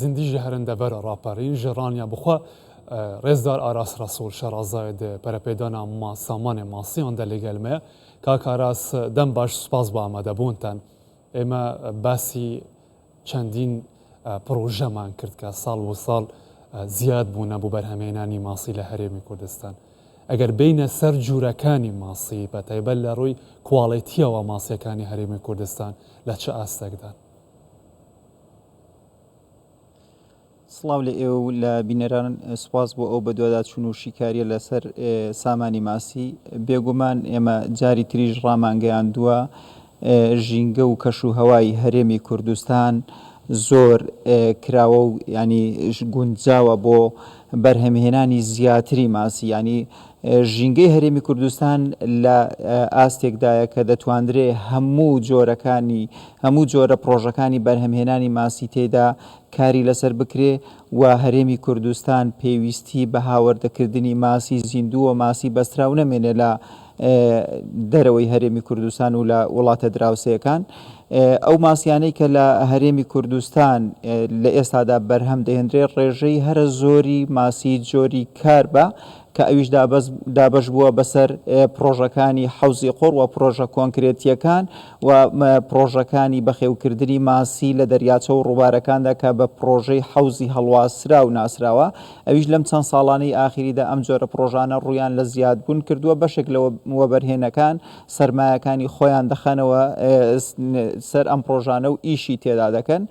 زندی جهرنده بر راپرین جرانیا بخوا رزدار آراس رسول شرازاید پرپیدانا ما سامان ماسی آن دلیگلمه که آراس دم باش سپاس با آمده بونتن اما باسی چندین پروژه من کرد که سال و سال زیاد بونه بو برهمینانی ماسی لحرمی کردستان اگر بین سر جورکانی ماسی بتایبل لروی کوالیتی و ماسی کانی حرمی کردستان لچه آستگدان سڵاو لە ئێوە لە بینەران سوپاس بۆ ئەو بەدوادات چون و شیکاریە لەسەر سامانی ماسی بێگومان ئێمە جاری تریژ ڕامانگەیاندووە ژینگە و کەش و هەوای هەرێمی کوردستان زۆر کراوە و ینی گونجاوە بۆ بەرهەمهێنانی زیاتری ماسی ینی ژینگەی هەرێمی کوردستان لە ئاستێکدایە کە دەتواندرێ هەموو جۆرەکانی هەموو جۆرە پرۆژەکانی بەرهەمهێنانی ماسی تێدا کاری لەسەر بکرێ و هەرێمی کوردستان پێویستی بە هاوردەکردنی ماسی زیندوو و ماسی بەستراو نەمێنێ لە دەرەوەی هەرێمی کوردستان و لە وڵاتە دراوسەکان ئەو ماسیانەی کە لە هەرێمی کوردستان لە ئێستادا بەرهەم دەهێنرێ ڕێژەی هەرە زۆری ماسی جۆری کار بە کە ئەویش دابەش بووە بەسەر پرۆژەکانی حەوزی قوڕ و پرۆژە کۆنکرێتیەکان و پرۆژەکانی بەخێوکردنی ماسی لە دەریاچە و ڕووبارەکاندا کە بە پرۆژەی حەوزی هەڵواسرا و ناسراوە ئەویش لەم چەند ساڵانەی ئاخریدا ئەم جۆرە پرۆژانە ڕوویان لە زیادبوون کردووە بەشێک لە وەبەرهێنەکان سەرمایەکانی خۆیان دەخەنەوە سەر ئەم پرۆژانە و ئیشی تێدا دەکەن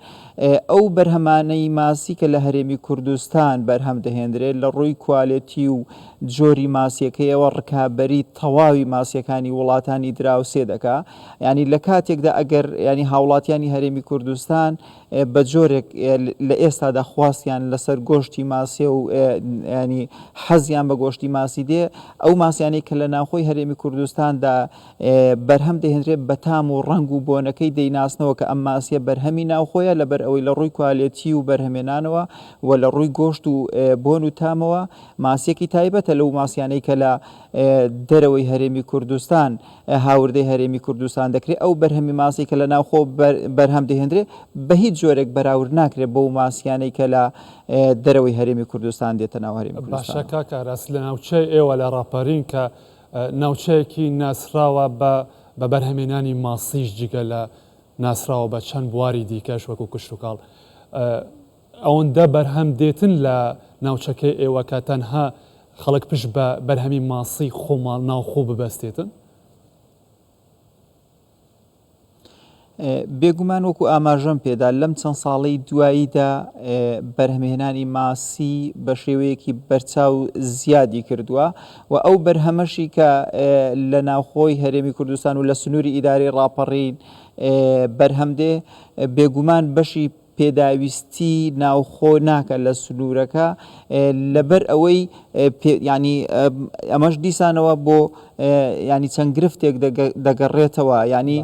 ئەو بەرهەمانەی ماسی کە لە هەرێمی کوردستان بەرهەم دەهێنرێت لە ڕووی کوالێتی و جۆری ماسیەکەیەوە ڕکابەری تەواوی ماسیەکانی وڵاتانی دراوسێ دەکا ینی لە کاتێکدا ئەگەر ینی هاوڵاتیانی هەرێمی کوردستان بە جۆرێک لە ئێستادا خواستیان لەسەر گۆشتی ماسیە و ینی حەزیان بە گۆشتی ماسی دێ ئەو ماسیانەی کە لە ناوخۆی هەرێمی کوردستاندا بەرهەم دەهێنرێت بە تام و ڕنگ و بۆنەکەی دەیناسنەوە کە ئەم ماسیە بەرهەمی ناوخۆیە لەبەر ئەوەی لە ڕووی کوالێتی و بەرهەمێنانەوە و لە ڕووی گۆشت و بۆن و تامەوە ماسیەکی تایبەتە لەو ماسیانەی کە لە دەرەوەی هەرێمی کوردستان هاوردەی هەرێمی کوردستان دەکرێت ئەو بەرهەمی ماسی کە لە ناوخۆ بەرهەم دەهێنرێت بە هیچ جۆرێک بەراورد ناکرێت بەو ماسیانەی کە لە دەرەوەی هەرێمی کوردستان دێتە ناو هەرێمی کوردستان. باشە کاکە ڕاست لە ناوچەی ئێوە لە ڕاپەرین کە ناوچەیەکی ناسراوە بە بەرهەمێنانی ماسیش جگە لە ناسراوە بە چەند بواری دیکەش وەکو کوشت و کاڵ ئەوەندە بەرهەم دێتن لە ناوچەکەی ئێوە کە تەنها خەڵک پشت بە بەرهەمی ماسی خۆمان ناوخۆ ببەستێتن؟ بێگومان وەکو ئاماژەم پێدا لەم چەند ساڵەی دواییدا بەرهەمهێنانی ماسی بە شێوەیەکی بەرچاو زیادی کردووە و ئەو بەرهەمەشی کە لە ناوخۆی هەرێمی کوردستان و لە سنووری ئیداری ڕاپەڕین بەرهەمدێ بێگومان بەشی پێداویستی ناوخۆ ناکە لە سنوورەکە لەبەر ئەوەی ینی ئەمەش دیسانەوە بۆ ینی چەند گرفتێک دەگەڕێتەوە ینی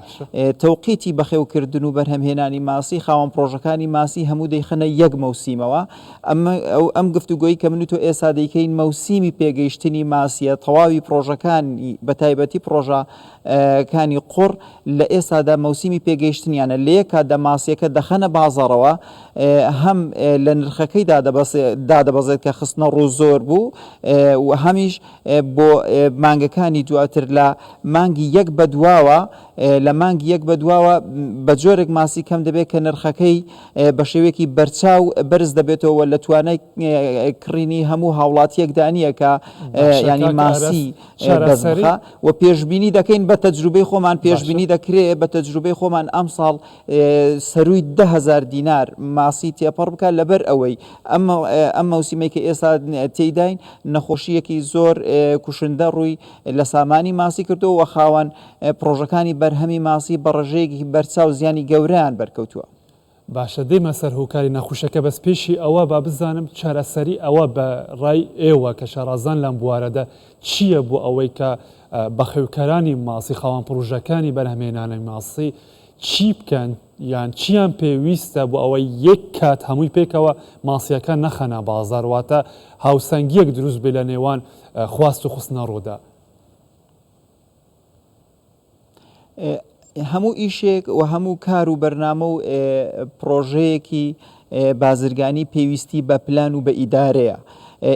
تەوقیتی بەخێوکردن و بەرهەمهێنانی ماسی خاوەن پرۆژەکانی ماسی هەموو دەیخەنە یەک مەوسیمەوە ئەم گفتوگۆیی کە من و تۆ ئێستا دەیکەین مەوسیمی پێگەیشتنی ماسیە تەواوی پرۆژەکانی بە تایبەتی پرۆژەکانی قوڕ لە ئێستادا مەوسیمی پێگەیشتنیانە لە یەک کاتدا ماسیەکە دەخەنە بازاڕەوە هەم لە نرخەکەی دادەبەزێت کە خستنە ڕوو زۆر بوو و هەمیش بۆ مانگەکانی دواتر لە مانگی یەک بەدواوە لە مانگی یەک بەدواوە بە جۆرێک ماسی کەم دەبێت کە نرخەکەی بە شێوەیەکی بەرچاو بەرز دەبێتەوە لە توانای کڕینی هەموو هاوڵاتیەکدا نییە کە ینی ماسی دەستبخە و پێشبینی دەکەین بە تەجروبەی خۆمان پێشبینی دەکرێت بە تەجروبەی خۆمان ئەم ساڵ سەرووی 10,000 دینار ماسی تێپەڕ بکە لەبەر ئەوەی ئەم مەوسیمەی کە ئێستا تێیداین نەخۆشیەکی زۆر کوشندە ڕووی لە سامانی ماسی کردەوە و خاوەن پرۆژەکانی بەرهەمی ماسی بە ڕێژەیەکی بەرچاو زیانی گەورەیان بەرکەوتووە. باشە دێمە سەر هۆکاری نەخۆشەکە بەس پێشی ئەوە با بزانم چارەسەری ئەوە بە ڕای ئێوە کە شارازان لەم بوارەدا چییە بۆ ئەوەی کە بەخێوکەرانی ماسی خاوەن پرۆژەکانی بەرهەمهێنانی ماسی چی بکەن یان چیان پێویستە بۆ ئەوەی یەک کات هەمووی پێکەوە ماسیەکە نەخەنە بازار واتە هاوسەنگیەک دروست بێ لە نێوان خواست و خستنە ڕوودا؟ هەموو ئیشێک و هەموو کار و بەرنامە و پرۆژەیەکی بازرگانی پێویستی بە پلان و بە ئیدارەیە.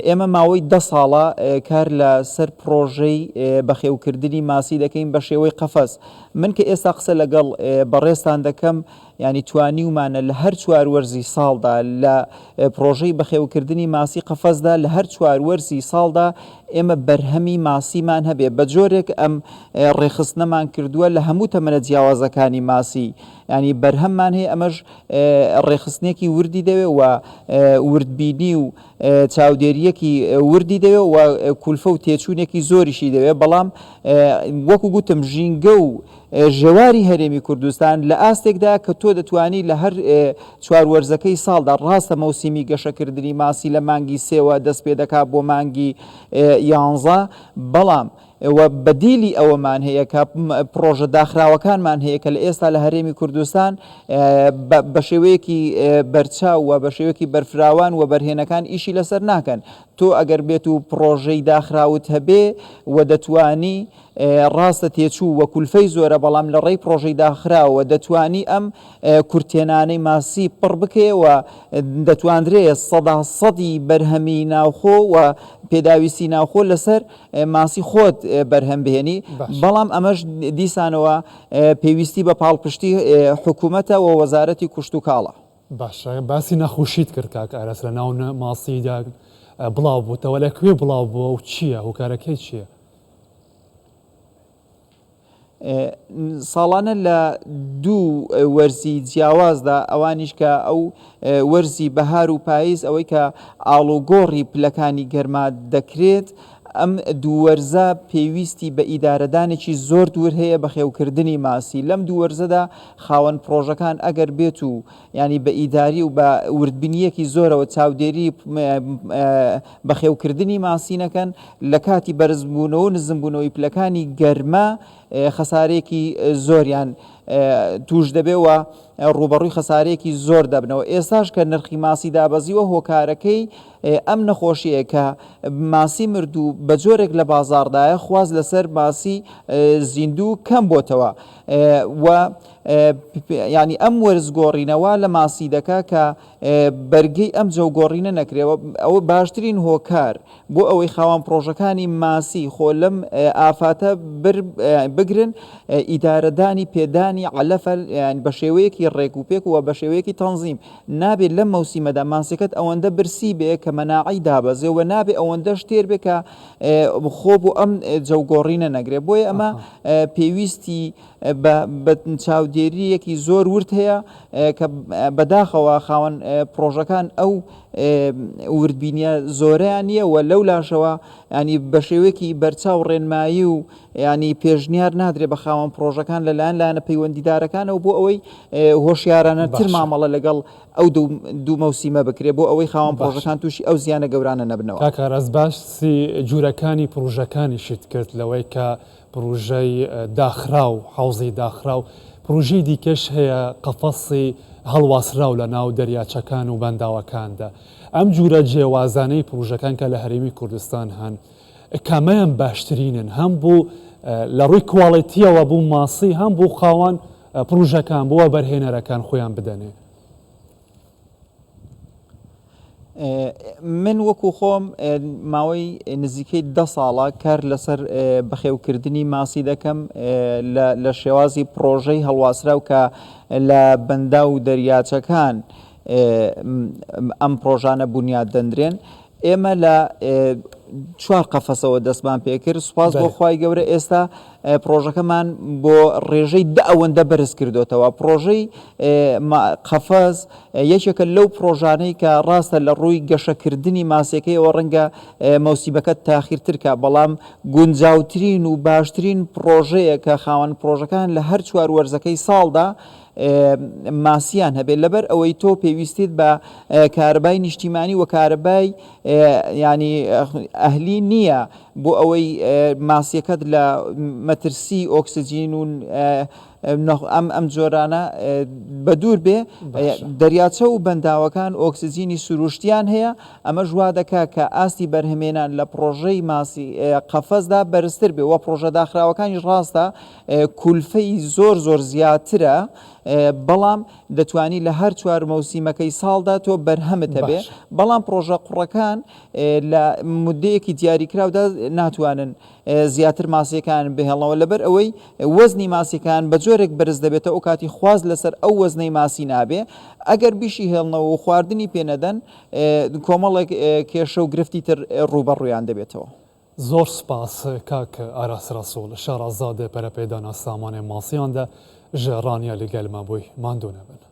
ئێمە ماوەی 10 ساڵە کار لە سەر پرۆژەی بەخێوکردنی ماسی دەکەین بە شێوەی قەفەس. من کە ئێستا قسە لەگەڵ بەڕێستان دەکەم، ینی توانیومانە لە هەر 4 وەرزی ساڵدا لە پرۆژەی بەخێوکردنی ماسی قەفەسدا لە هەر 4 وەرزی ساڵدا ئێمە بەرهەمی ماسیمان هەبێ بە جۆرێک ئەم ڕێخستنەمان کردووە لە هەموو تەمەنە جیاوازەکانی ماسی. ینی بەرهەممان هەیە، ئەمەش ڕێخستنێکی وردی دەوێ و وردبینی و چاودێریەکی وردی دەوێ و کولفە و تێچوونێکی زۆریشی دەوێت. بەڵام وەکو گوتم ژینگە و ژێواری هەرێمی کوردستان لە ئاستێکدا کە تۆ دەتوانی لە هەر 4 وەرزەکەی ساڵدا ڕاستە مەوسیمی گەشەکردنی ماسی لە مانگی سێوە دەست پێ دەکات بۆ مانگی 11، بەڵام بەدیلی ئەوەمان هەیە کە پرۆژە داخراوەکانمان هەیە کە لە ئێستا لە هەرێمی کوردستان بە شێوەیەکی بەرچاو و بە شێوەیەکی بەرفراوان و بەرهێنەکان ئیشی لەسەر ناکەن. تۆ ئەگەر بێت و پرۆژەی داخراوت هەبێ و دەتوانی ڕاستە تێچوو وە کولفەی زۆرە، بەڵام لە ڕێی پرۆژەی داخراوە دەتوانی ئەم کورتێنانەی ماسی پڕ بکەوە، دەتواندرێت 100% بەرهەمی ناوخۆ و پێداویستی ناوخۆ لەسەر ماسی خۆت بەرهەم بهێنی. بەڵام ئەمەش دیسانەوە پێویستی بە پاڵپشتی حکوومەتە و وەزارەتی کوشت و کاڵە. باشە، باسی نەخۆشیت کرد کاک ئارەس لە ناو ماسیدا بڵاو بووتەوە، لەکوێ بڵاو بووە و چییە هۆکارەکەی چییە؟ ساڵانە لە 2 وەرزی جیاوازدا، ئەوانیش کە ئەو وەرزی بەهار و پاییز ئەوەی کە ئاڵوگۆڕی پلەکانی گەرما دەکرێت، ئەم 2 وەرزە پێویستی بە ئیدارەدانێکی زۆر دوور هەیە بە خێوکردنی ماسی. لەم 2 وەرزەدا خاوەن پرۆژەکان ئەگەر بێت و ینی بە ئیداری و بە وردبینیەکی زۆرەوە چاودێری بە خێوکردنی ماسی نەکەن، لە کاتی بەرزبوونەوە و نزمبوونەوەی پلەکانی گەرمە خەسارەیەکی زۆریان توش دەبێەوە، ڕوبەڕووی خەسارەیەکی زۆر دەبنەوە. ئێستاش کە نرخی ماسی دابەزیوە، هۆکارەکەی ئەم نەخۆشیەیە کە ماسی مردوو بە جۆرێک لە بازاردایە خواز لەسەر ماسی زیندوو کەم بۆتەوە و ینی ئەم وەرزگۆڕینەوە لە ماسی دەکا کە بەرگەی ئەم جەوگۆڕینە نەکرێەوە. ئەوە باشترین هۆکار بۆ ئەوەی خاوەن پرۆژەکانی ماسی خۆ لەم ئافاتە بگرن، ئیدارەدانی پێدانی عەلەفە بە شێوەیەکی ڕێک و پێک و بە شێوەیەکی تەنزیم. نابێت لەم مەوسیمەدا ماسیەکەت ئەوەندە برسی بێ کە مەناعی دابەزێ و نابێت ئەوەندە شتێر بێ کە خۆ بۆ ئەم جەوگۆڕینە نەگرێت. بۆیە ئەمە پێویستی بە چاودێریەکی زۆر ورد هەیە کە بەداخەوە خاوەن پرۆژەکان ئەو وردبینیە زۆرەیان نییە و لەو لاشەوە ینی بە شێوەیەکی بەرچاو ڕێنمایی و ینی پێشنیار نادرێت بە خاوەن پرۆژەکان لەلایەن لایەنە پەیوەندیدارەکانەوە بۆ ئەوەی هۆشیارانە تر مامەڵە لەگەڵ ئەو 2 مەوسیمە بکرێت بۆ ئەوەی خاوەن پرۆژەکان تووشی ئەو زیانە گەورانە نەبنەوە. کاک ئارەس، باسی جوورەکانی پرۆژەکانیشت کرد لەوەی کە پروژەی داخراو حوزی داخراو پروژەی دیکەش هەیە قەفەسی هەڵواسراو لە ناو دەریاچەکان و بەنداوەکاندا. ئەم جورە جێوازانەی پروژەکان کە لە هەرێمی کوردستان هەن، کامەیان باشترینن، هەم بوو لە ڕووی کواڵیتیەوە بوو ماسی، هەم بوو خاوەن پروژەکان بووە بەرهێنەرەکان خۆیان بدەنێ؟ من وەکو خۆم ماوەی نزیکەی 10 ساڵە کار لەسەر بەخێوکردنی ماسی دەکەم لە شێوازی پرۆژەی هەڵواسراو کە لە بەندا و دەریاچەکان ئەم پرۆژانە بنیاد دەندرێن. ئێمە لە 4 قەفەسەوە دەستمان پێکرد. سوپاس بۆ خوای گەورە ئێستا پرۆژەکەمان بۆ ڕێژەی ئەوەندە بەرز کردوتەوە. پرۆژەی قەفەز یەکێکە لەو پرۆژانەی کە ڕاستە لە ڕووی گەشەکردنی ماسیەکەیەوە ڕەنگە مەوسیبەکەت تاخیرترکە، بەڵام گونجاوترین و باشترین پرۆژەیە کە خاوەن پرۆژەکان لە هەر 4 وەرزەکەی ساڵدا ماسییان هەبێت، لەبەر ئەوەی تۆ پێویستیت بە کارەبای نیشتیمانی و کارەبای ینی ئەهلی نییە بۆ ئەوەی ماسیەکەت لە مەترسی ئۆکسجین و ئەم جۆرانە بە دوور بێ دەریاچە و بەنداوەکان ئۆکسسیجینی سروشتیان هەیە ئەمە ژوا دەکا کە ئاستی بەرهمێنان لە پرۆژەی ماسی قەفەسدا بەرزتر بێ وە پرۆژە داخراوەکانی ڕاستە کولفەی زۆر زیاترە بەڵام دەتوانی لە هەر چوار مەوسیمەکەی ساڵدا تۆ بەرهەمت هەبێ بەڵام پرۆژە قوڕەکان لە مدەیەکی دیاریکراودا ناتوانن زیاتر ماسیەکان بهێڵنەوە لەبەر ئەوەی وەزنی ماسیەکان بە جۆرێک بەرز دەبێتە ئەو کاتی خواز لەسەر ئەو وەزنەی ماسی نابێ ئەگەر بیشی هێڵنەوە و خواردنی پێنەدەن کۆمەڵێک کێشە و گرفتی تر ڕوبەڕوویان دەبێتەوە. زۆر سپاس کاک ئاراس ڕەسوول شارەزادە پەرەپێدانە سامانێ ماسییان دە ژێ ڕانیا لەگەلمە بووی ماندوو نەبن.